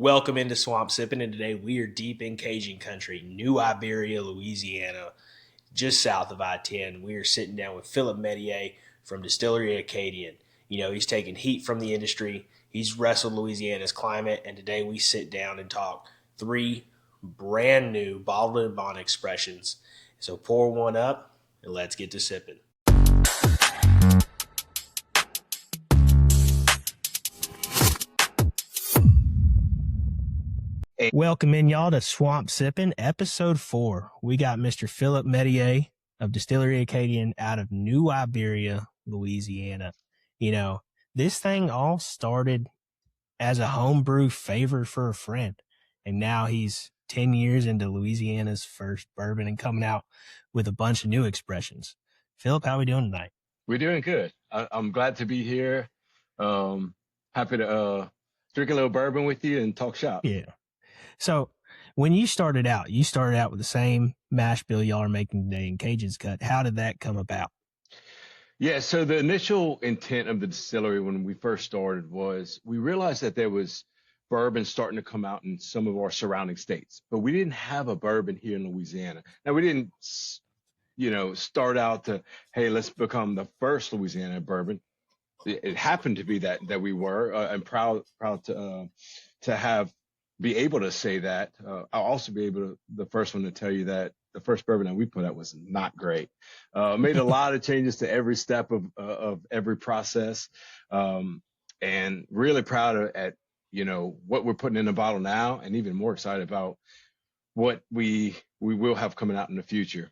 Welcome into Swamp Sippin, and today we are deep in Cajun country, New Iberia, Louisiana, just south of I-10. We are sitting down with Philip Mestayer from Distillerie Acadian. You know, he's taken heat from the industry. He's wrestled Louisiana's climate, and today we sit down and talk three brand new bottled and bond expressions. So pour one up, and let's get to sipping. Welcome in, y'all, to Swamp Sippin, episode 4. We got Mr. Philip Mestayer of Distillerie Acadian out of New Iberia, Louisiana. You know, this thing all started as a homebrew favor for a friend, and now he's 10 years into Louisiana's first bourbon and coming out with a bunch of new expressions. Philip, how are we doing tonight? We're doing good. I'm glad to be here. Happy to drink a little bourbon with you and talk shop. Yeah. So when you started out with the same mash bill y'all are making today in Cajun's Cut. How did that come about? Yeah, so the initial intent of the distillery when we first started was we realized that there was bourbon starting to come out in some of our surrounding states, but we didn't have a bourbon here in Louisiana. Now, we didn't, start out to, hey, let's become the first Louisiana bourbon. It happened to be that we were, and proud to be able to say that. I'll also be the first one to tell you that the first bourbon that we put out was not great. Made a lot of changes to every step of every process, and really proud at what we're putting in the bottle now, and even more excited about what we will have coming out in the future.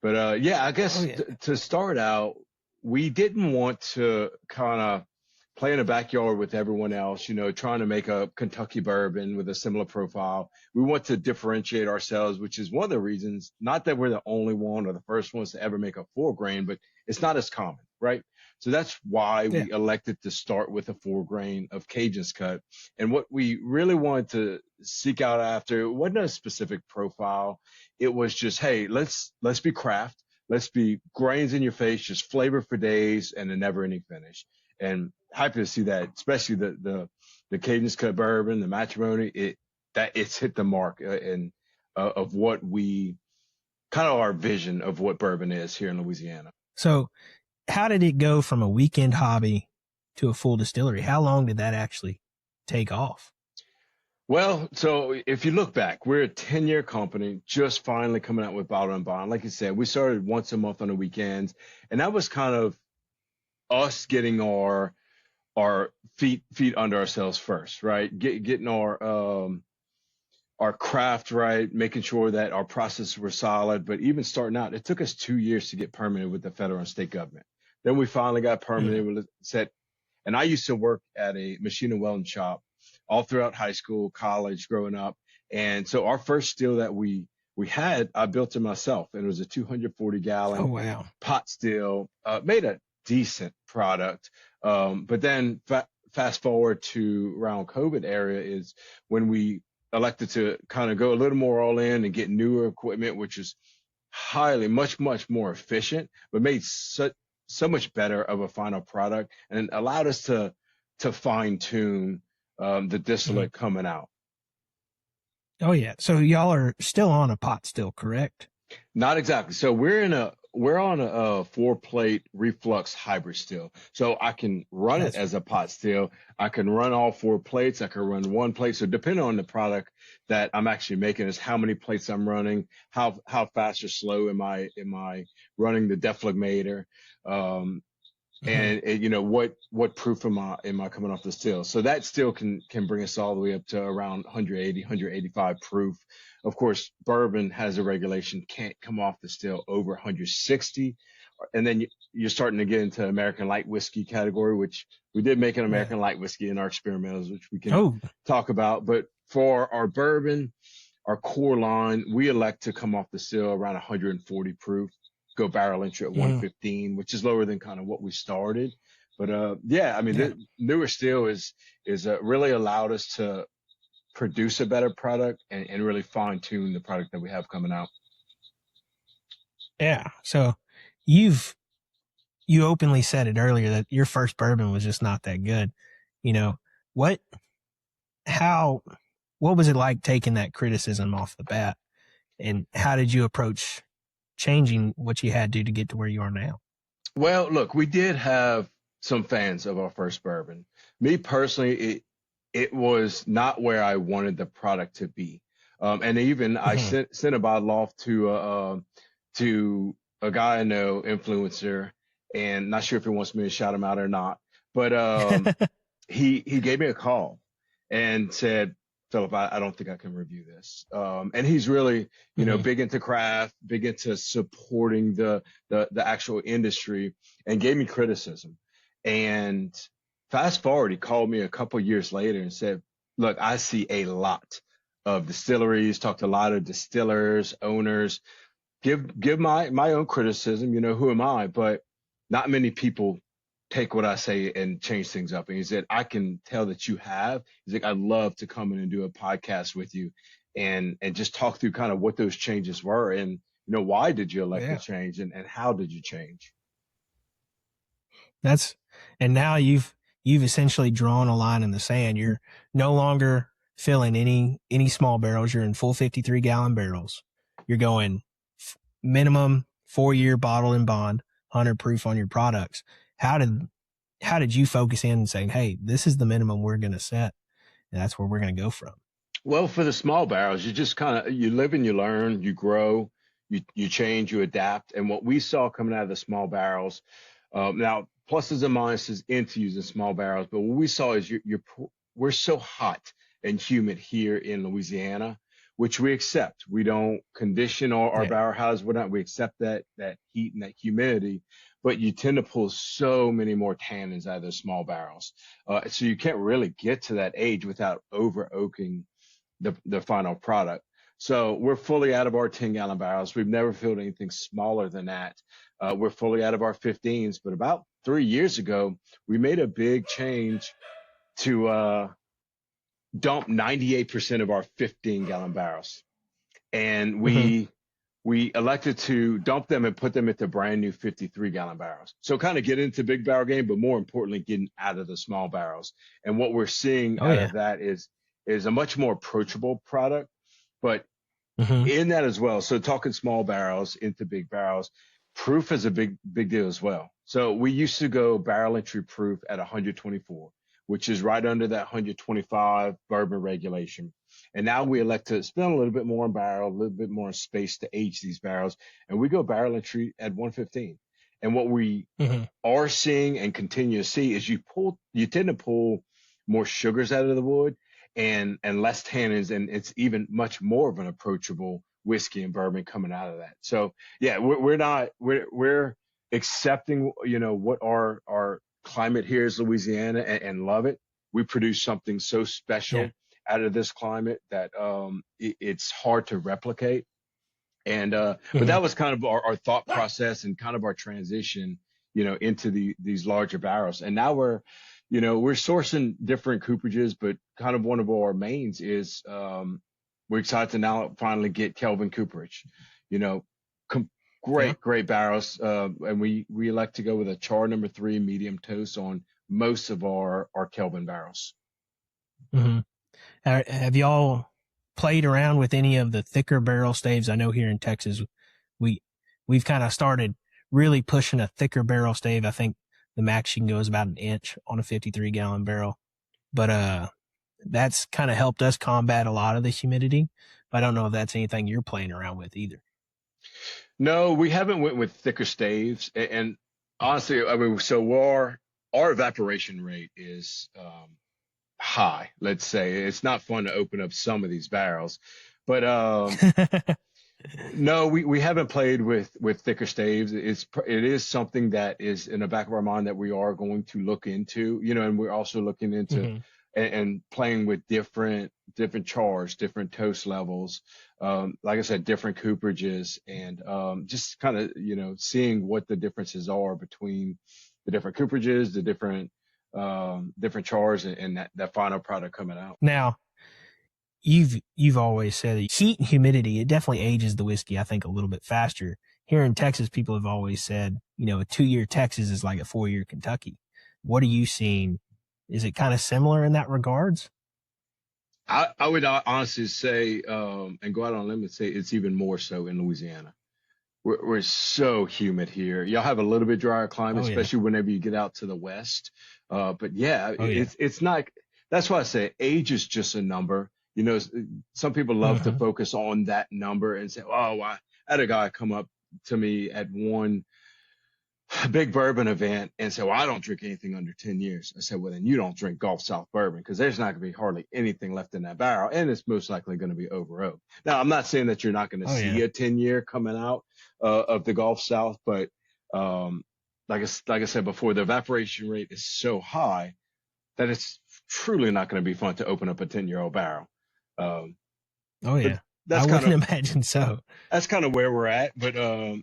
But I guess to start out, we didn't want to kind of play in the backyard with everyone else, trying to make a Kentucky bourbon with a similar profile. We want to differentiate ourselves, which is one of the reasons, not that we're the only one or the first ones to ever make a 4-grain, but it's not as common, right? So that's why we elected to start with a 4-grain of Cajun's Cut. And what we really wanted to seek out after, it wasn't a specific profile. It was just, hey, let's be craft. Let's be grains in your face, just flavor for days and a never-ending finish. And happy to see that, especially the Cajun's Cut bourbon, the Matrimony, it's hit the mark of what we kind of our vision of what bourbon is here in Louisiana. So how did it go from a weekend hobby to a full distillery? How long did that actually take off? Well, so if you look back, we're a 10-year company, just finally coming out with bottle and bond. Like you said, we started once a month on the weekends, and that was kind of us getting our feet under ourselves first, right? Getting our craft right, making sure that our processes were solid. But even starting out, it took us 2 years to get permitted with the federal and state government. Then we finally got permitted with set. And I used to work at a machine and welding shop all throughout high school, college, growing up. And so our first still that we had, I built it myself, and it was a 240-gallon pot still. Made a decent product. But then fast forward to around COVID area is when we elected to kind of go a little more all in and get newer equipment, which is much more efficient, but made so much better of a final product and allowed us to fine tune the distillate coming out. Oh yeah. So y'all are still on a pot still, correct? Not exactly. So we're on a 4-plate reflux hybrid still. So I can run it as a pot still. I can run all 4 plates. I can run 1 plate. So depending on the product that I'm actually making is how many plates I'm running, how fast or slow am I running the deflegmator, and what proof am I coming off the still. So that still can bring us all the way up to around 180, 185 proof. Of course, bourbon has a regulation, can't come off the still over 160. And then you're starting to get into American light whiskey category, which we did make an American light whiskey in our experimentals, which we can talk about. But for our bourbon, our core line, we elect to come off the still around 140 proof, go barrel entry at 115, which is lower than kind of what we started. But the newer still is really allowed us to produce a better product and really fine tune the product that we have coming out. Yeah. So you openly said it earlier that your first bourbon was just not that good. How what was it like taking that criticism off the bat, and how did you approach changing what you had to get to where you are now? Well, look, we did have some fans of our first bourbon. Me personally, it was not where I wanted the product to be. And even I Mhm. sent a bottle off to a guy I know, influencer, and not sure if he wants me to shout him out or not. But he gave me a call and said, Philip, I don't think I can review this. And he's really, Mhm. big into craft, big into supporting the actual industry, and gave me criticism. And fast forward, he called me a couple years later and said, look, I see a lot of distilleries, talked to a lot of distillers, owners, give my own criticism, who am I? But not many people take what I say and change things up. And he said, I can tell that you have. He's like, I'd love to come in and do a podcast with you and just talk through kind of what those changes were and why did you elect to Yeah. change and how did you change? That's and now you've essentially drawn a line in the sand. You're no longer filling any small barrels. You're in full 53-gallon barrels. You're going minimum 4-year bottle and bond, 100 proof on your products. How did you focus in and say, hey, this is the minimum we're going to set, and that's where we're going to go from? Well, for the small barrels, you just kind of you live and you learn, you grow, you change, you adapt. And what we saw coming out of the small barrels, now pluses and minuses into using small barrels, but what we saw is we're so hot and humid here in Louisiana, which we accept. We don't condition our Yeah. barrel houses, whatnot. We accept that heat and that humidity, but you tend to pull so many more tannins out of those small barrels. So you can't really get to that age without over oaking the final product. So we're fully out of our 10-gallon barrels. We've never filled anything smaller than that. We're fully out of our 15s, but about 3 years ago, we made a big change to dump 98% of our 15-gallon barrels, and Mm-hmm. we elected to dump them and put them into brand new 53-gallon barrels. So kind of get into big barrel game, but more importantly, getting out of the small barrels. And what we're seeing Oh out yeah. of that is a much more approachable product, but Mm-hmm. in that as well. So talking small barrels into big barrels, proof is a big deal as well. So we used to go barrel entry proof at 124, which is right under that 125 bourbon regulation. And now we elect to spend a little bit more on barrel, a little bit more space to age these barrels, and we go barrel entry at 115. And what we Mm-hmm. are seeing and continue to see is you tend to pull more sugars out of the wood and less tannins, and it's even much more of an approachable whiskey and bourbon coming out of that. So yeah, we're accepting what our climate here is Louisiana and love it. We produce something so Yeah. special out of this climate that it's hard to replicate. And but Mm-hmm. that was kind of our thought process and kind of our transition, into these larger barrels. And now we're sourcing different cooperages, but kind of one of our mains is we're excited to now finally get Kelvin cooperage. You know, com- Yeah. great barrels, and we elect to go with a char number 3 medium toast on most of our Kelvin barrels. Mm-hmm. Have y'all played around with any of the thicker barrel staves? I know here in Texas, we we've kind of started really pushing a thicker barrel stave. I think the max you can go is about an inch on a 53-gallon barrel, but that's kind of helped us combat a lot of the humidity. But I don't know if that's anything you're playing around with either. No, we haven't went with thicker staves, and honestly, I mean, so our evaporation rate is high. Let's say it's not fun to open up some of these barrels, but no, we haven't played with thicker staves. It is something that is in the back of our mind that we are going to look into, and we're also looking into Mm-hmm. and playing with different chars, different toast levels, like I said, different cooperages, and just kind of seeing what the differences are between the different cooperages, the different chars, and that final product coming out. Now, you've always said that heat and humidity, it definitely ages the whiskey, I think, a little bit faster. Here in Texas, people have always said, a 2-year Texas is like a 4-year Kentucky. What are you seeing? Is it kind of similar in that regards? I would honestly say, and go out on a limb and say it's even more so in Louisiana. We're so humid here. Y'all have a little bit drier climate, Oh yeah. especially whenever you get out to the west. But yeah, Oh yeah. it's not. That's why I say age is just a number. You know, some people love to Hmm. focus on that number and say, "Oh, I had a guy come up to me at one big bourbon event and say, well, I don't drink anything under 10 years. I said, well, then you don't drink Gulf South bourbon because there's not going to be hardly anything left in that barrel. And it's most likely going to be over oak. Now, I'm not saying that you're not going to Oh see yeah. a 10-year coming out of the Gulf South, but um, like I said before, the evaporation rate is so high that it's truly not going to be fun to open up a 10-year-old barrel. Um, Oh but yeah. I that's kind wouldn't of imagine so. that's kind of where we're at. But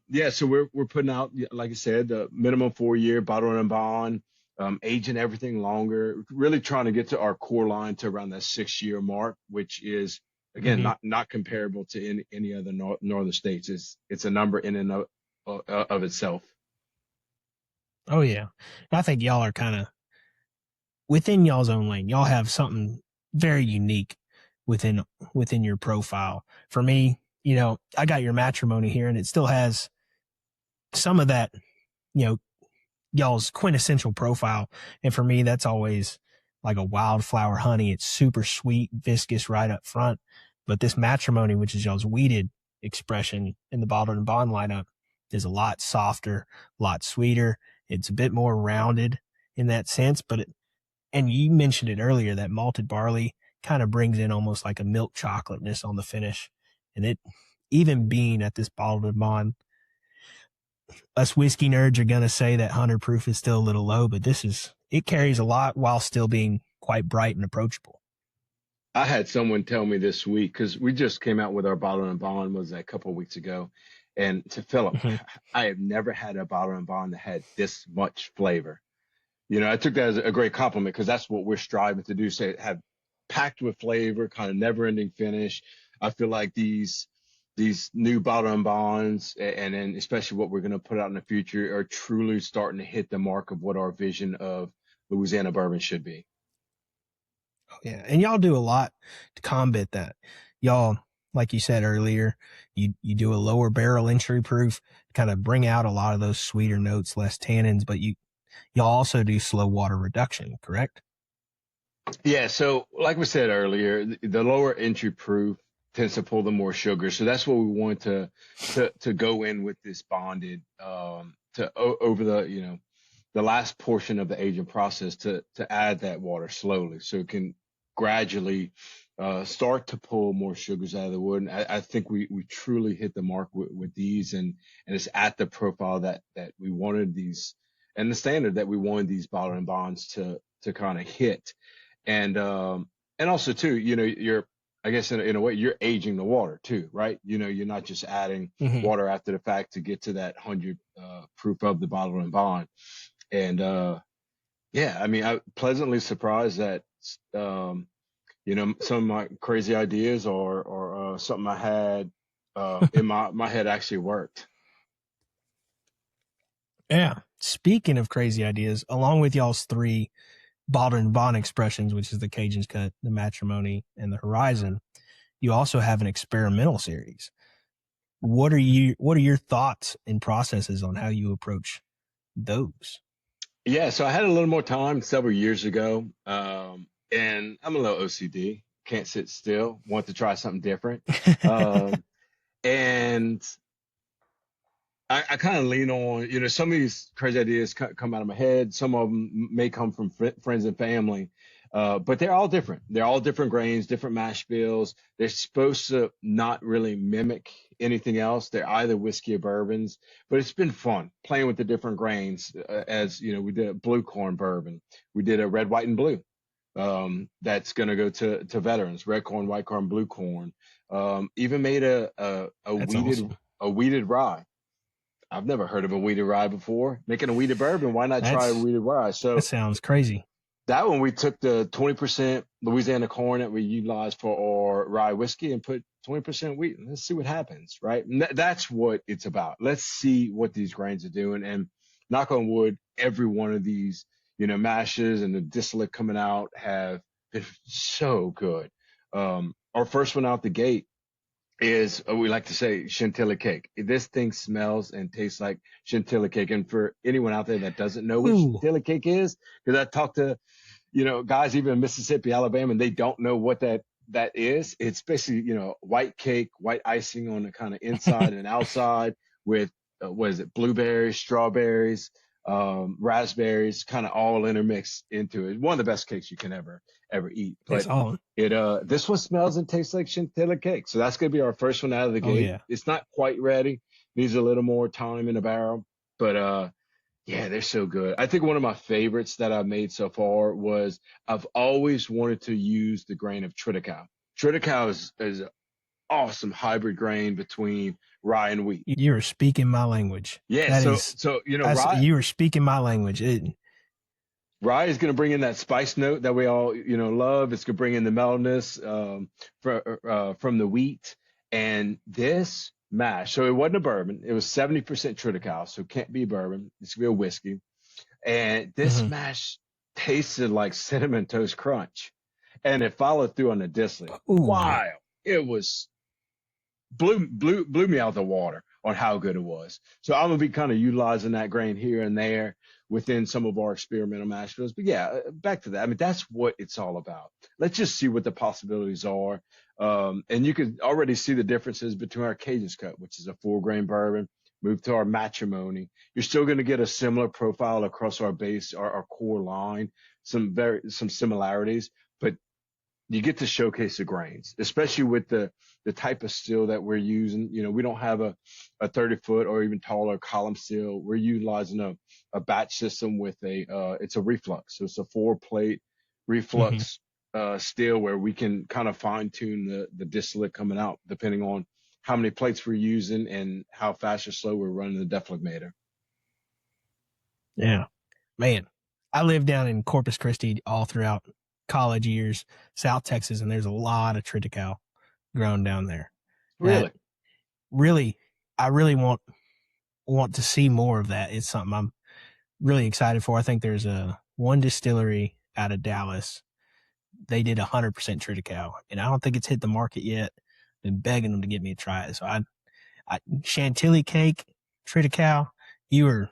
yeah, so we're putting out, like I said, the minimum 4 year bottle and bond, aging everything longer, really trying to get to our core line to around that 6 year mark, which is again Hmm. not comparable to any other northern states. It's a number in and of itself. Oh yeah. I think y'all are kind of within y'all's own lane. Y'all have something very unique within within your profile. For me, I got your matrimony here, and it still has some of that, you know, y'all's quintessential profile. And for me, that's always like a wildflower honey. It's super sweet, viscous right up front. But this matrimony, which is y'all's weeded expression in the bottled and bond lineup, is a lot softer, a lot sweeter. It's a bit more rounded in that sense. And you mentioned it earlier, that malted barley kind of brings in almost like a milk chocolateness on the finish. And it, even being at this bottled and bond, us whiskey nerds are going to say that 100 proof is still a little low, but it carries a lot while still being quite bright and approachable. I had someone tell me this week because we just came out with our bottle and bond was a couple of weeks ago, and to Philip, Mm-hmm. I have never had a bottle and bond that had this much flavor. You know, I took that as a great compliment because that's what we're striving to do. Say have packed with flavor, kind of never ending finish. I feel like these new bottle and bonds and then especially what we're going to put out in the future are truly starting to hit the mark of what our vision of Louisiana bourbon should be. Oh, yeah. And y'all do a lot to combat that. Y'all, like you said earlier, you do a lower barrel entry proof to kind of bring out a lot of those sweeter notes, less tannins, but y'all also do slow water reduction, correct? Yeah, so like we said earlier, the lower entry proof tends to pull the more sugar. So that's what we want to go in with this bonded over the the last portion of the aging process to add that water slowly so it can gradually start to pull more sugars out of the wood. And I think we truly hit the mark with these and it's at the profile that we wanted these and the standard that we wanted these bottle and bonds to kind of hit and also too, you're I guess in a way you're aging the water too, right? You know, you're not just adding Mm-hmm. water after the fact to get to that 100 proof of the bottle and bond. And yeah, I mean, I pleasantly surprised that some of my crazy ideas or something I had in my head actually worked. Yeah. Speaking of crazy ideas, along with y'all's three bottled and bond expressions, which is the Cajun's Cut, the Matrimony, and the Horyezon, you also have an experimental series. What are your thoughts and processes on how you approach those? Yeah, so I had a little more time several years ago, and I'm a little OCD, can't sit still, want to try something different. Um, and I kind of lean on, some of these crazy ideas come out of my head. Some of them may come from friends and family, but they're all different. They're all different grains, different mash bills. They're supposed to not really mimic anything else. They're either whiskey or bourbons, but it's been fun playing with the different grains. As you know, we did a blue corn bourbon, we did a red, white, and blue. That's going to go to veterans, red corn, white corn, blue corn. Even made a That's awesome. weeded rye. I've never heard of a weeded rye before. Making a weeded bourbon, why not try a That's weeded rye? that So sounds crazy. that one we took the 20% Louisiana corn that we utilized for our rye whiskey and put 20% wheat. And let's see what happens, right? And that's what it's about. Let's see what these grains are doing. And knock on wood, every one of these, mashes and the distillate coming out have been so good. Our first one out the gate is we like to say Chantilly cake. This thing smells and tastes like Chantilly cake. And for anyone out there that doesn't know what Ooh, Chantilly cake is, because I talked to guys even in Mississippi, Alabama, and they don't know what that is. It's basically white cake, white icing on the kind of inside and outside with what is it, blueberries, strawberries, raspberries, kind of all intermixed into it. One of the best cakes you can ever eat. it's But all. this one smells and tastes like Chantilly cake. So that's gonna be our first one out of the Oh gate. yeah. It's not quite ready. Needs a little more time in the barrel. But yeah, they're so good. I think one of my favorites that I've made so far was I've always wanted to use the grain of triticale. Triticale is an awesome hybrid grain between rye and wheat. You are speaking my language. Yeah, That is, rye you are speaking my language. rye is going to bring in that spice note that we all love. It's going to bring in the mellowness from the wheat. And this mash, so it wasn't a bourbon. It was 70% triticale, so it can't be bourbon. It's going to be a whiskey. And this Mhm. mash tasted like cinnamon toast crunch, and it followed through on the distillate. Ooh, Wow, it was blew me out of the water on how good it was. So I'm gonna be kind of utilizing that grain here and there within some of our experimental mash bills. But yeah, back to that. I mean, that's what it's all about. Let's just see what the possibilities are. And you can already see the differences between our Cajun's Cut, which is a 4 grain bourbon, move to our Matrimony. You're still going to get a similar profile across our base, our core line, some similarities, but you get to showcase the grains, especially with the type of steel that we're using. We don't have a 30-foot or even taller column steel. We're utilizing a batch system with it's a reflux. So it's a 4-plate mhm. reflux steel where we can kind of fine tune the distillate coming out depending on how many plates we're using and how fast or slow we're running the deflagrator. Yeah, man. I lived down in Corpus Christi all throughout college years, South Texas, and there's a lot of triticale grown down there. That Really? really, I really want to see more of that. It's something I'm really excited for. I think there's a one distillery out of Dallas. They did 100% triticale, and I don't think it's hit the market yet. Been begging them to get me to try it. So I Chantilly cake, triticale, you were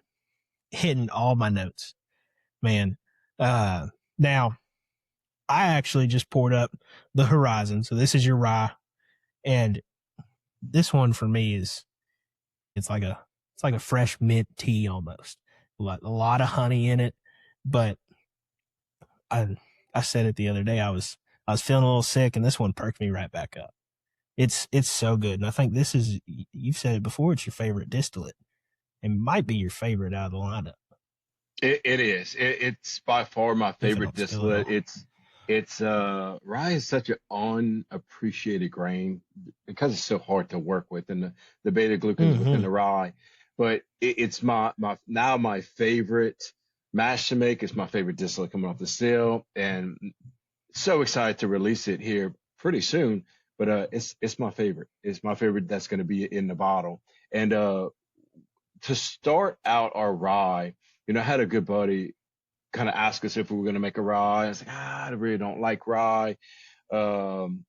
hitting all my notes, man. Now I actually just poured up the Horyezon. So this is your rye, and this one for me is it's like a fresh mint tea almost. A lot of honey in it, but I I said it the other day. I was feeling a little sick, and this one perked me right back up. It's so good, and I think this is, you've said it before. It's your favorite distillate, and might be your favorite out of the lineup It is. It's by far my if I favorite don't steal it distillate. all. It's rye is such an unappreciated grain because it's so hard to work with and the beta glucans within Mm-hmm. the rye. But it's my favorite mash to make. It's my favorite distillate coming off the still, and so excited to release it here pretty soon. But it's my favorite. It's my favorite that's going to be in the bottle. And to start out our rye, I had a good buddy kind of ask us if we were going to make a rye. I was like, I really don't like rye. Um,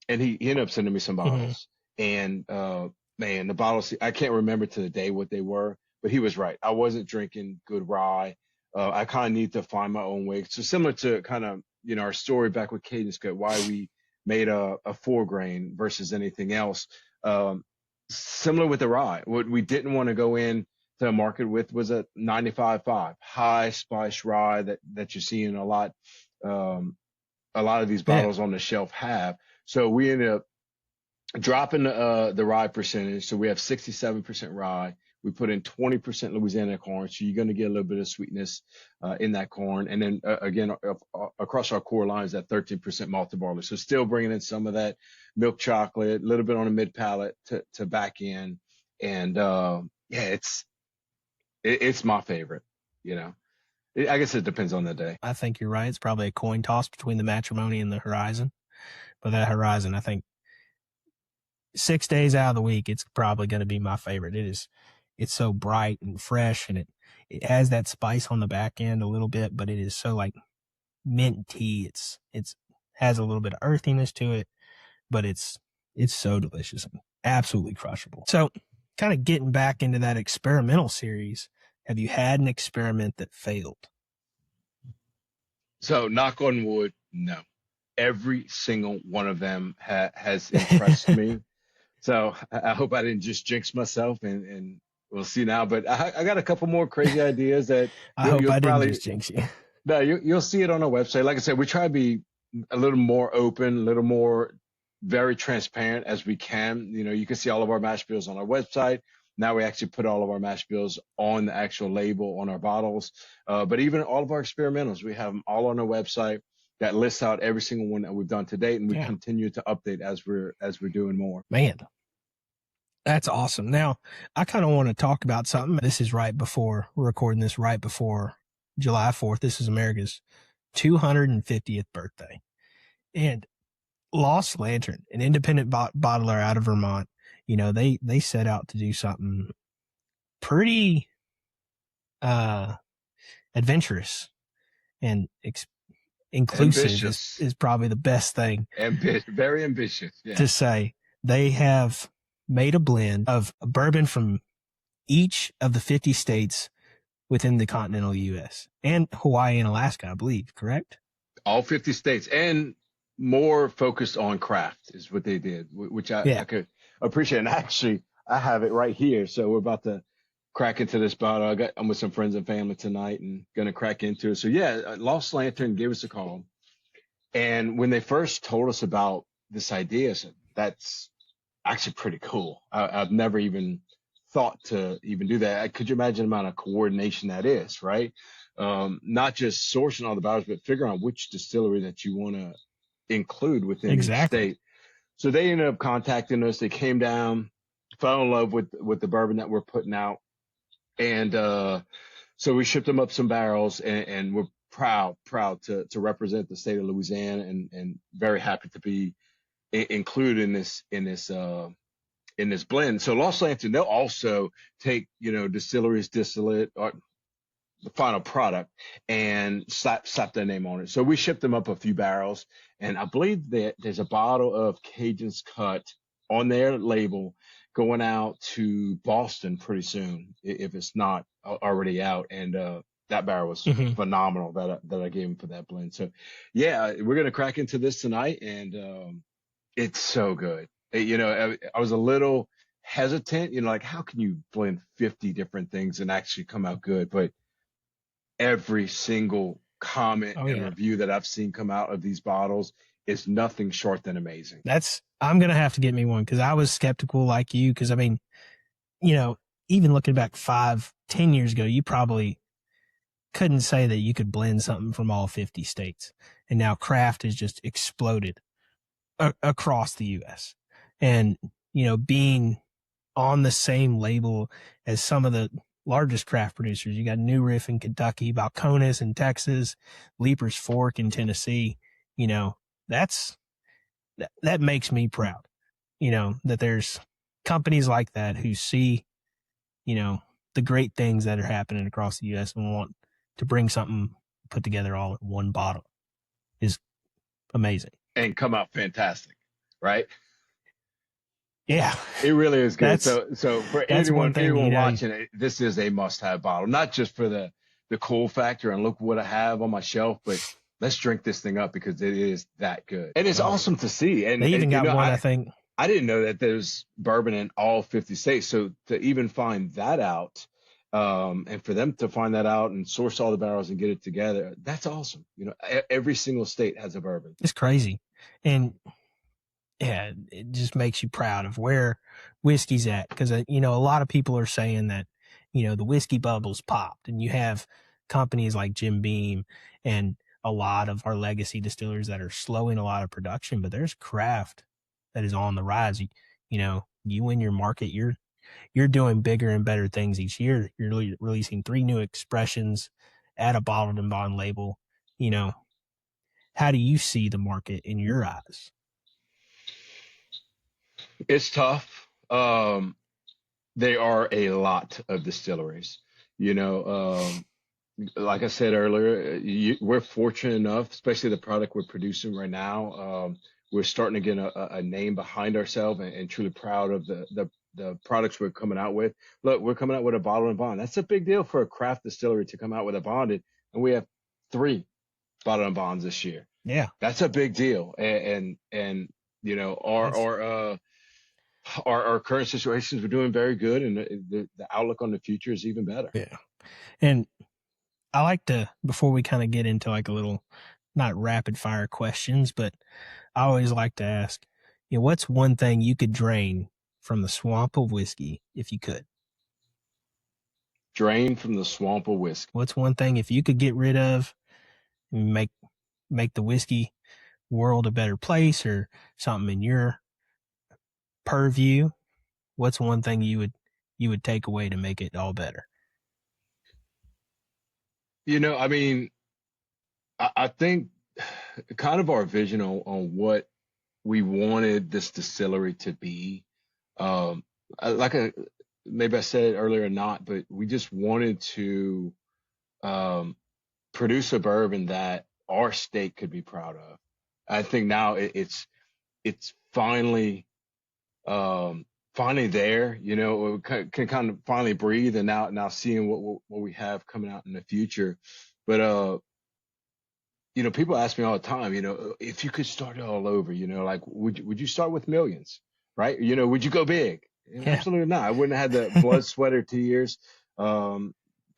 and he ended up sending me some Mm-hmm. bottles. And man, the bottles, I can't remember to the day what they were, but he was right. I wasn't drinking good rye. I kind of need to find my own way. So similar to kind of, our story back with Cadence Cut, why we made a 4 grain versus anything else. Um, Similar with the rye. What we didn't want to go in to the market with was a 95.5 high spice rye that you see in a lot of these Yeah. bottles on the shelf have. So we ended up dropping the rye percentage. So we have 67% rye. We put in 20% Louisiana corn, so you're going to get a little bit of sweetness in that corn. And then again, across our core lines, that 13% malted barley. So still bringing in some of that milk chocolate, a little bit on the mid palate to back in. And yeah, it's my favorite. You know, I guess it depends on the day. I think you're right. It's probably a coin toss between the Matrimony and the Horyezon. But that Horyezon, I think 6 days out of the week, it's probably going to be my favorite. It's so bright and fresh, and it has that spice on the back end a little bit, but it is so like mint tea. It's has a little bit of earthiness to it. but it's so delicious and absolutely crushable. So kind of getting back into that experimental series, have you had an experiment that failed? So knock on wood, no. Every single one of them has impressed me. So I hope I didn't just jinx myself, and we'll see now. But I got a couple more crazy ideas that I hope you'll I didn't probably just jinx you. no, you'll see it on our website. Like I said, we try to be a little more open, a little more very transparent as we can. You can see all of our mash bills on our website. Now we actually put all of our mash bills on the actual label on our bottles. But even all of our experimentals, we have them all on our website that lists out every single one that we've done to date, and we Yeah, continue to update as we're doing more. man, that's awesome. Now, I kind of want to talk about something. This is right before we're recording this, right before July 4th. This is America's 250th birthday. And Lost Lantern, an independent bottler out of Vermont, they set out to do something pretty adventurous and inclusive Ambitious, is probably the best thing very ambitious. Yeah. to say. They have made a blend of bourbon from each of the 50 states within the continental U.S. and Hawaii and Alaska, I believe, correct? All 50 states and more focused on craft is what they did, which Yeah. I could appreciate. And actually, I have it right here. So we're about to crack into this bottle. I'm with some friends and family tonight and going to crack into it. So yeah, Lost Lantern gave us a call. And when they first told us about this idea, I said, that's actually pretty cool. I've never even thought to even do that. Could you imagine the amount of coordination that is, right? Not just sourcing all the bottles, but figuring out which distillery that you want to include within each Exactly. state. So they ended up contacting us. They came down, fell in love with the bourbon that we're putting out, and so we shipped them up some barrels, and we're proud to represent the state of Louisiana, and very happy to be included in this blend. So Lost Lantern, they'll also take distilleries distillate or the final product and slap their name on it. So we shipped them up a few barrels, and I believe that there's a bottle of Cajun's Cut on their label going out to Boston pretty soon, if it's not already out. And that barrel was phenomenal that I gave him for that blend. So yeah, we're gonna crack into this tonight, and it's so good. I was a little hesitant, like how can you blend 50 different things and actually come out good? But every single comment and review that I've seen come out of these bottles is nothing short than amazing. I'm going to have to get me one because I was skeptical like you. Because I mean, even looking back 5-10 years ago, you probably couldn't say that you could blend something from all 50 states. And now craft has just exploded across the U.S. And, being on the same label as some of the largest craft producers. You got New Riff in Kentucky, Balcones in Texas, Leaper's Fork in Tennessee. That makes me proud, that there's companies like that who see, the great things that are happening across the U.S. and want to bring something put together all in one bottle is amazing. And come out fantastic, right? Yeah, it really is good. So for anyone watching it, this is a must-have bottle, not just for the cool factor and look what I have on my shelf, but let's drink this thing up because it is that good. And it's awesome to see. And they even got one, I think. I didn't know that there's bourbon in all 50 states. So to even find that out, and for them to find that out and source all the barrels and get it together, that's awesome. Every single state has a bourbon. It's crazy. And yeah, it just makes you proud of where whiskey's at. Because, a lot of people are saying that, the whiskey bubble's popped. And you have companies like Jim Beam and a lot of our legacy distillers that are slowing a lot of production. But there's craft that is on the rise. You win your market, you're doing bigger and better things each year. You're releasing 3 new expressions at a bottled and bond label. How do you see the market in your eyes? It's tough. There are a lot of distilleries. Like I said earlier, we're fortunate enough, especially the product we're producing right now. we're starting to get a name behind ourselves and truly proud of the products we're coming out with. Look, we're coming out with a bottle and bond. That's a big deal for a craft distillery to come out with a bonded, and we have 3 bottle and bonds this year. Yeah. That's a big deal. And you know, That's our current situations, we're doing very good, and the outlook on the future is even better. yeah. And I like to, before we kind of get into like a little, not rapid fire questions, but I always like to ask, what's one thing you could drain from the swamp of whiskey if you could? Drain from the swamp of whiskey. What's one thing if you could get rid of, make the whiskey world a better place, or something in your purview? What's one thing you would take away to make it all better? I mean, I think kind of our vision on what we wanted this distillery to be. Like maybe I said it earlier or not, but we just wanted to produce a bourbon that our state could be proud of. I think now it's finally finally there. We can kind of finally breathe, and now seeing what we have coming out in the future. But people ask me all the time, if you could start it all over, like would you start with millions, right? Would you go big? Yeah. Absolutely not. I wouldn't have had the blood, sweat, or tears. I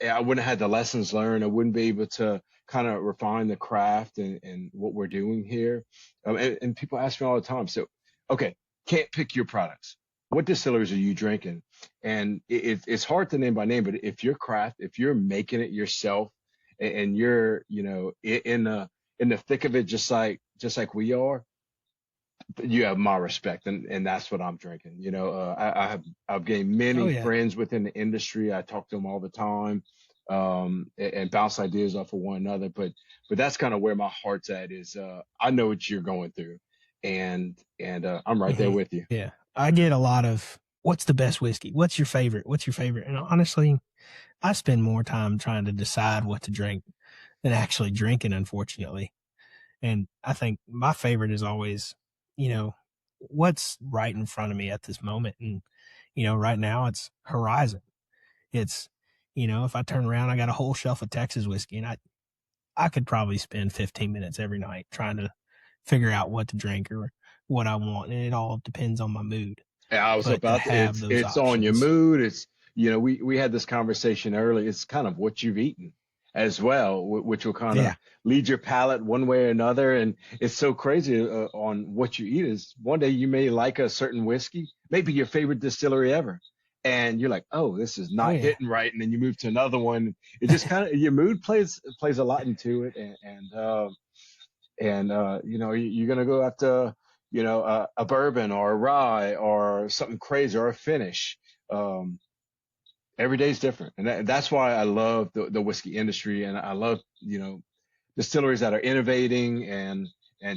wouldn't have had the lessons learned. I wouldn't be able to kind of refine the craft and what we're doing here. And people ask me all the time, so, okay, can't pick your products. What distilleries are you drinking? And it's hard to name by name, but if you're making it yourself, and you're, in the thick of it, just like we are, you have my respect, and that's what I'm drinking. I've gained many friends within the industry. I talk to them all the time, and bounce ideas off of one another. But that's kind of where my heart's at. Is I know what you're going through, and I'm right there with you. Yeah, I get a lot of, what's the best whiskey? What's your favorite? What's your favorite? And honestly, I spend more time trying to decide what to drink than actually drinking, unfortunately. And I think my favorite is always, what's right in front of me at this moment. And, right now it's Horyezon. It's, if I turn around, I got a whole shelf of Texas whiskey, and I could probably spend 15 minutes every night trying to figure out what to drink or what I want. And it all depends on my mood. Yeah, I was about to, it's on your mood. It's, we had this conversation early. It's kind of what you've eaten as well, which will kind of lead your palate one way or another. And it's so crazy on what you eat. Is one day you may like a certain whiskey, maybe your favorite distillery ever, and you're like, oh, this is not hitting right. And then you move to another one. It just kind of, your mood plays a lot into it. And you're going to go after, a bourbon or a rye or something crazy or a finish. Every day is different. And that's why I love the whiskey industry. And I love, distilleries that are innovating and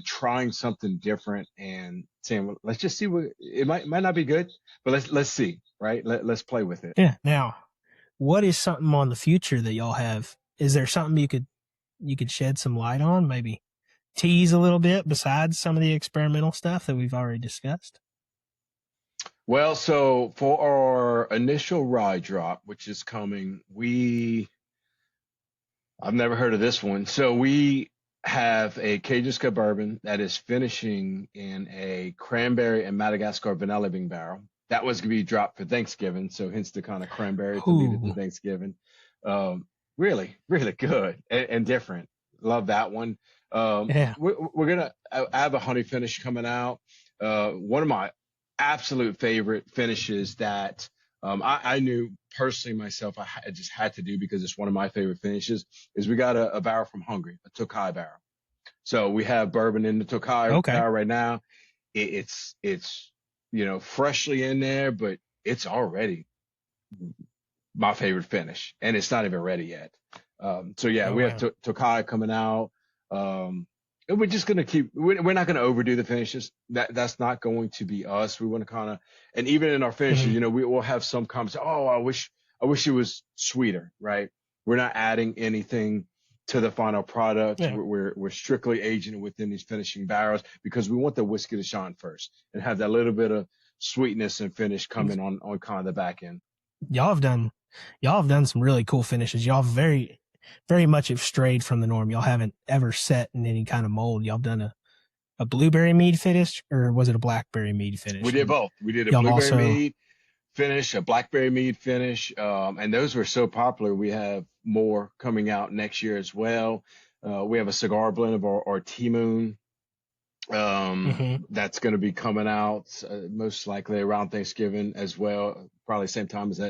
trying something different and saying, well, let's just see what it might not be good, but let's see, right? Let's play with it. Yeah. Now, what is something on the future that y'all have? Is there something you could shed some light on? Maybe tease a little bit besides some of the experimental stuff that we've already discussed? Well, so for our initial rye drop, which is coming, I've never heard of this one. So we have a Cajun bourbon that is finishing in a cranberry and Madagascar vanilla bean barrel. That was going to be dropped for Thanksgiving, so hence the kind of cranberry to lead it to Thanksgiving. Really, really good and different. Love that one. We're gonna. I have a honey finish coming out. One of my absolute favorite finishes that I knew personally myself I just had to do because it's one of my favorite finishes is we got a barrel from Hungary, a Tokai barrel. So we have bourbon in the Tokai barrel right now. It's freshly in there, but it's already my favorite finish, and it's not even ready yet. We have Tokai coming out. And we're just gonna we're not gonna overdo the finishes. That's not going to be us. We want to kind of, and even in our finishes, we will have some comments. Oh, I wish it was sweeter, right? We're not adding anything to the final product. Yeah. We're strictly aging it within these finishing barrels because we want the whiskey to shine first and have that little bit of sweetness and finish coming on kind of the back end. Y'all have done y'all have done some really cool finishes. Y'all very very much have strayed from the norm. Y'all haven't ever set in any kind of mold. Y'all have done a blueberry mead finish, or was it a blackberry mead finish? We did both. We did a Y'all blueberry also mead finish, a blackberry mead finish, and those were so popular. We have more coming out next year as well. We have a cigar blend of our T Moon that's going to be coming out most likely around Thanksgiving as well, probably same time as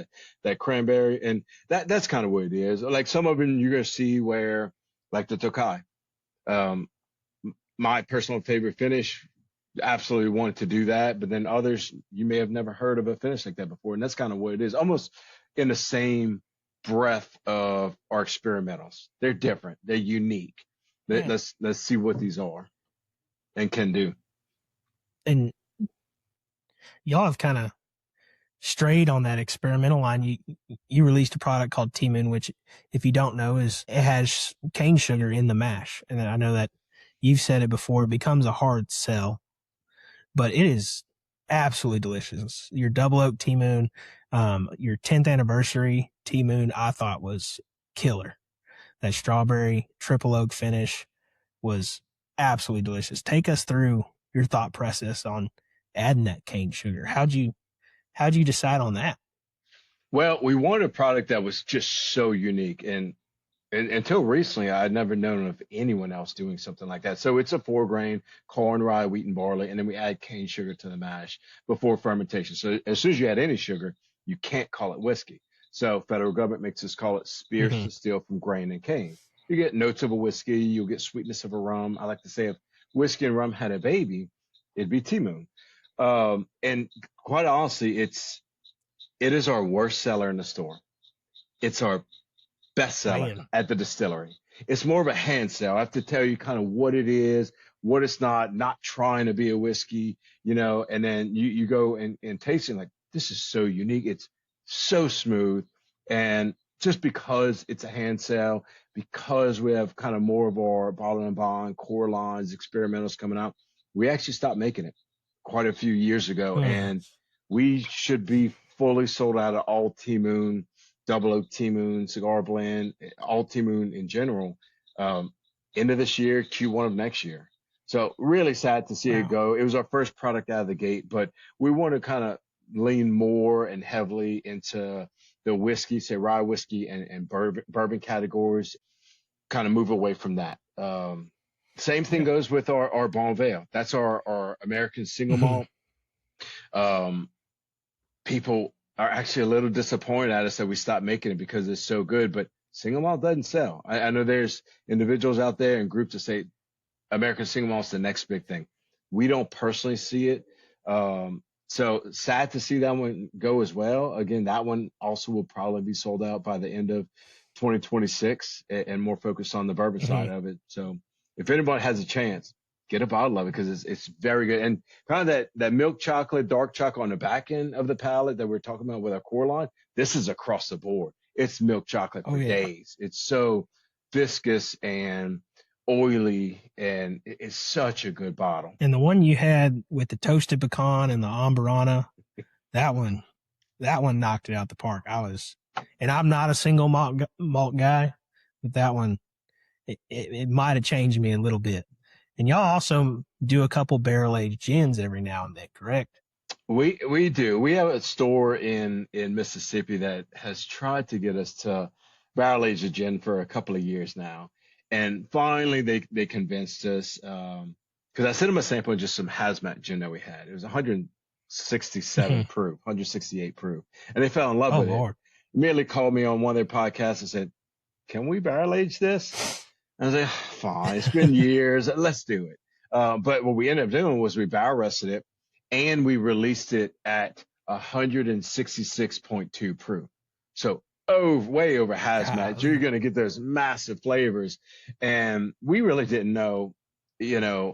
that cranberry, and that's kind of what it is. Like some of them you're going to see where, like the Tokai, my personal favorite finish. Absolutely wanted to do that, but then others you may have never heard of a finish like that before, and that's kind of what it is, almost in the same breath of our experimentals. They're different, they're unique. Yeah. Let's see what these are and can do. And y'all have kind of strayed on that experimental line. You released a product called T Moon, which, if you don't know, it has cane sugar in the mash, and I know that you've said it before. It becomes a hard sell, but it is absolutely delicious. Your double oak T Moon, your 10th anniversary T Moon, I thought was killer. That strawberry triple oak finish was absolutely delicious. Take us through your thought process on adding that cane sugar. How'd you decide on that? Well, we wanted a product that was just so unique, and until recently, I'd never known of anyone else doing something like that. So it's a 4-grain corn, rye, wheat, and barley, and then we add cane sugar to the mash before fermentation. So as soon as you add any sugar, you can't call it whiskey. So federal government makes us call it spirits distilled from grain and cane. You get notes of a whiskey, you'll get sweetness of a rum. I like to say if whiskey and rum had a baby, it'd be T Moon. And quite honestly, it is our worst seller in the store. It's our bestseller at the distillery. It's more of a hand sell. I have to tell you kind of what it is, what it's not trying to be a whiskey, and then you go and taste it like, this is so unique. It's so smooth. And just because it's a hand sell, because we have kind of more of our bottle and bond, core lines, experimentals coming out, we actually stopped making it quite a few years ago. And we should be fully sold out of all T Moon, double oak T Moon, cigar blend, all T Moon in general, end of this year, Q1 of next year. So really sad to see it go. It was our first product out of the gate, but we want to kind of lean more and heavily into the whiskey, say rye whiskey and bourbon categories, kind of move away from that. Same thing goes with our Bon Vale. That's our American single malt. People are actually a little disappointed at us that we stopped making it because it's so good, but single malt doesn't sell. I know there's individuals out there and groups that say American single malt is the next big thing. We don't personally see it. So sad to see that one go as well. Again, that one also will probably be sold out by the end of 2026 and more focused on the bourbon side of it. So if anybody has a chance, get a bottle of it because it's very good. And kind of that milk chocolate, dark chocolate on the back end of the palate that we're talking about with our core line, this is across the board. It's milk chocolate for days. It's so viscous and oily, and it's such a good bottle. And the one you had with the toasted pecan and the amburana, that one knocked it out the park. And I'm not a single malt guy, but that one, it might have changed me a little bit. And y'all also do a couple barrel aged gins every now and then, correct? We do. We have a store in Mississippi that has tried to get us to barrel age a gin for a couple of years now. And finally, they convinced us, because I sent them a sample of just some hazmat gin that we had. It was 167 proof, 168 proof. And they fell in love with it. Immediately called me on one of their podcasts and said, can we barrel age this? And I was like, fine, it's been years. Let's do it. But what we ended up doing was we barrel rested it and we released it at 166.2 proof. So way over hazmat. You're going to get those massive flavors. And we really didn't know,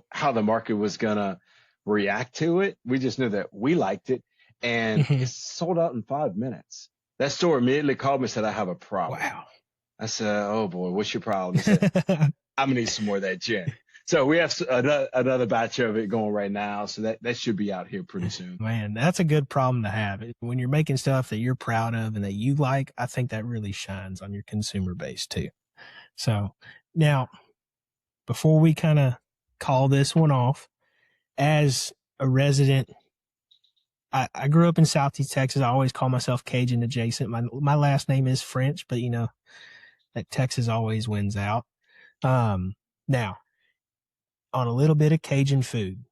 how the market was going to react to it. We just knew that we liked it, and it's sold out in 5 minutes. That store immediately called me and said, I have a problem. Wow. I said, "Oh boy, what's your problem?" He said, "I'm gonna need some more of that gin." So we have another batch of it going right now, so that should be out here pretty soon. Man, that's a good problem to have. When you're making stuff that you're proud of and that you like, I think that really shines on your consumer base too. So now, before we kind of call this one off, as a resident, I grew up in Southeast Texas. I always call myself Cajun adjacent. My last name is French, but that Texas always wins out. Now, on a little bit of Cajun food,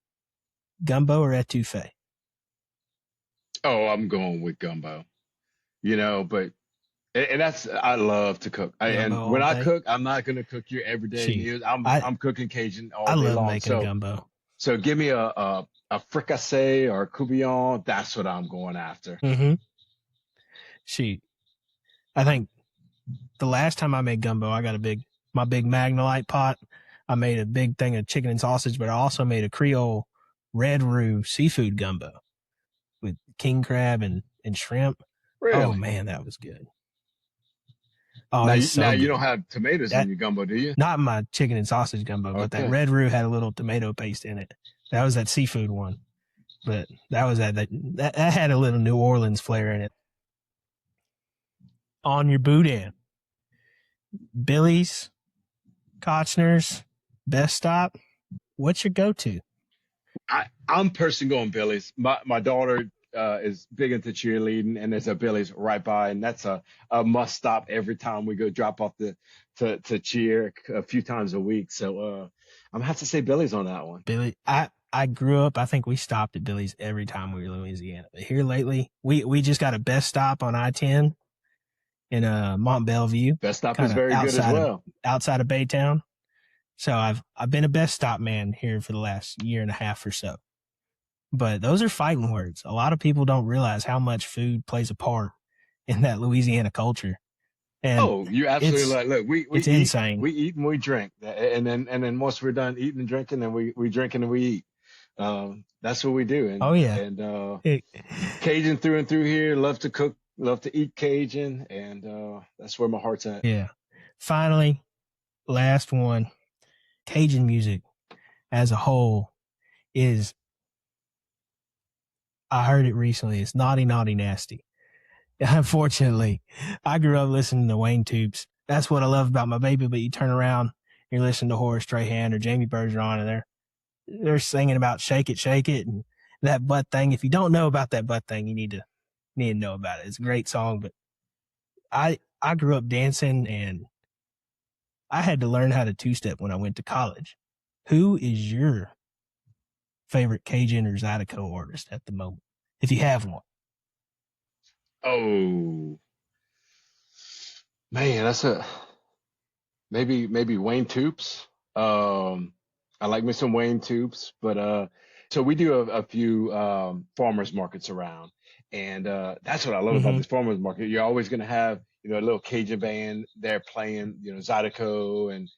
gumbo or etouffee? Oh, I'm going with gumbo. But and that's I love to cook. Gumbo And when all I day. cook, I'm not gonna cook your everyday Shoot, meals. I'm I I'm cooking Cajun I all day love long. making So gumbo. so give me a fricassee or a courtbouillon. That's what I'm going after. Mm-hmm. Shoot, I think the last time I made gumbo, I got my big Magnolite pot. I made a big thing of chicken and sausage, but I also made a Creole red roux seafood gumbo with king crab and shrimp. Oh Really? man, that was good. Oh, Now, it's now so you good. don't have tomatoes in That your gumbo, do you? not my chicken and sausage gumbo, but that Okay. red roux had a little tomato paste in it. That was that seafood one, but that was that had a little New Orleans flair in it. On your boudin, Billy's, Kochner's, Best Stop. What's your go-to? I'm personally going Billy's. My daughter is big into cheerleading, and there's a Billy's right by, and that's a must stop every time we go drop off to cheer a few times a week. So I'm gonna have to say Billy's on that one. Billy, I grew up. I think we stopped at Billy's every time we were in Louisiana. But here lately, we just got a Best Stop on I-10 in Mont Bellevue, Best stop is kind of very good as well. outside of Baytown. So I've been a Best Stop man here for the last year and a half or so. But those are fighting words. A lot of people don't realize how much food plays a part in that Louisiana culture, and Oh, you absolutely it's right. Look, we it's eat, insane. we eat and we drink, and then once we're done eating and drinking, then we drink and we eat. That's what we do, Oh and yeah, and it, Cajun through and through here. Love to cook, love to eat Cajun, and that's where my heart's at. yeah. Finally, last one. Cajun music as a whole is, I heard it recently, it's naughty, naughty, nasty. Unfortunately, I grew up listening to Wayne Tubes. That's what I love about my baby. But you turn around, you're listening to Horace Strahan or Jamie Bergeron, and they're singing about shake it, and that butt thing. If you don't know about that butt thing, you need to know about it. It's a great song, but I grew up dancing, and I had to learn how to two-step when I went to college. Who is your favorite Cajun or Zydeco artist at the moment, if you have one? Oh man, that's a maybe Wayne Toops. I like me some Wayne Toops, but so we do a few farmers markets around, and that's what I love about Mm-hmm. this farmers market. You're always going to have a little Cajun band there playing Zydeco and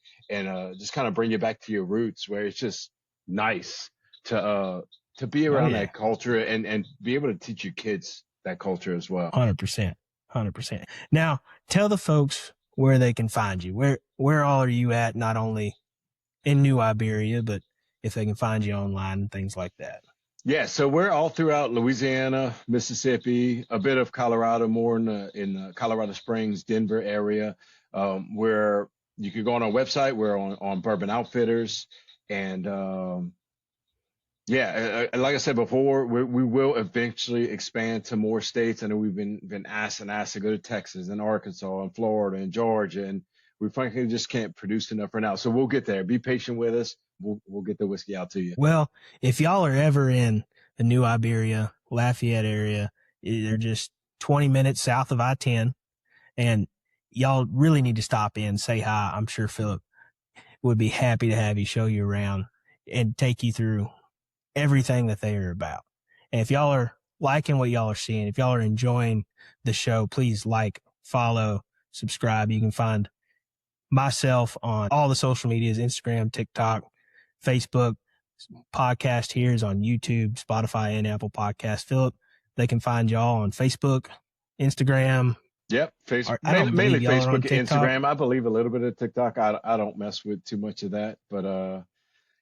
just kind of bring you back to your roots, where it's just nice to uh to be Oh around yeah, that culture and be able to teach your kids that culture as well. 100%, 100%. Now, tell the folks where they can find you. Where all are you at? Not only in New Iberia, but if they can find you online and things like that. Yeah, so we're all throughout Louisiana, Mississippi, a bit of Colorado, more in the Colorado Springs, Denver area. Where you could go on our website. We're on Bourbon Outfitters, and yeah, like I said before, we will eventually expand to more states. I know we've been asked and asked to go to Texas and Arkansas and Florida and Georgia, and we frankly just can't produce enough right now. So we'll get there. Be patient with us. We'll get the whiskey out to you. Well, if y'all are ever in the New Iberia, Lafayette area, they're just 20 minutes south of I-10, and y'all really need to stop in, say hi. I'm sure Philip would be happy to have you, show you around, and take you through everything that they are about. And if y'all are liking what y'all are seeing, if y'all are enjoying the show, please like, follow, subscribe. You can find myself on all the social medias, Instagram, TikTok, Facebook. Podcast here is on YouTube, Spotify, and Apple Podcast. Philip, they can find y'all on Facebook, Instagram. Yep, Facebook, Or I don't mainly believe y'all are on Facebook and TikTok. Instagram. I believe a little bit of TikTok. I don't mess with too much of that, but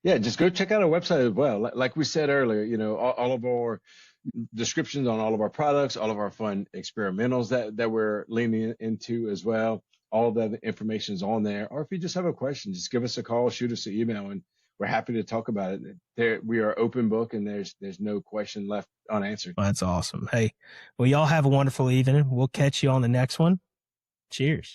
yeah, just go check out our website as well. Like we said earlier, all of our descriptions on all of our products, all of our fun experimentals that we're leaning into as well. All of that information is on there. Or if you just have a question, just give us a call, shoot us an email, and we're happy to talk about it. There, we are open book, and there's no question left unanswered. That's awesome. Hey, well, y'all have a wonderful evening. We'll catch you on the next one. Cheers.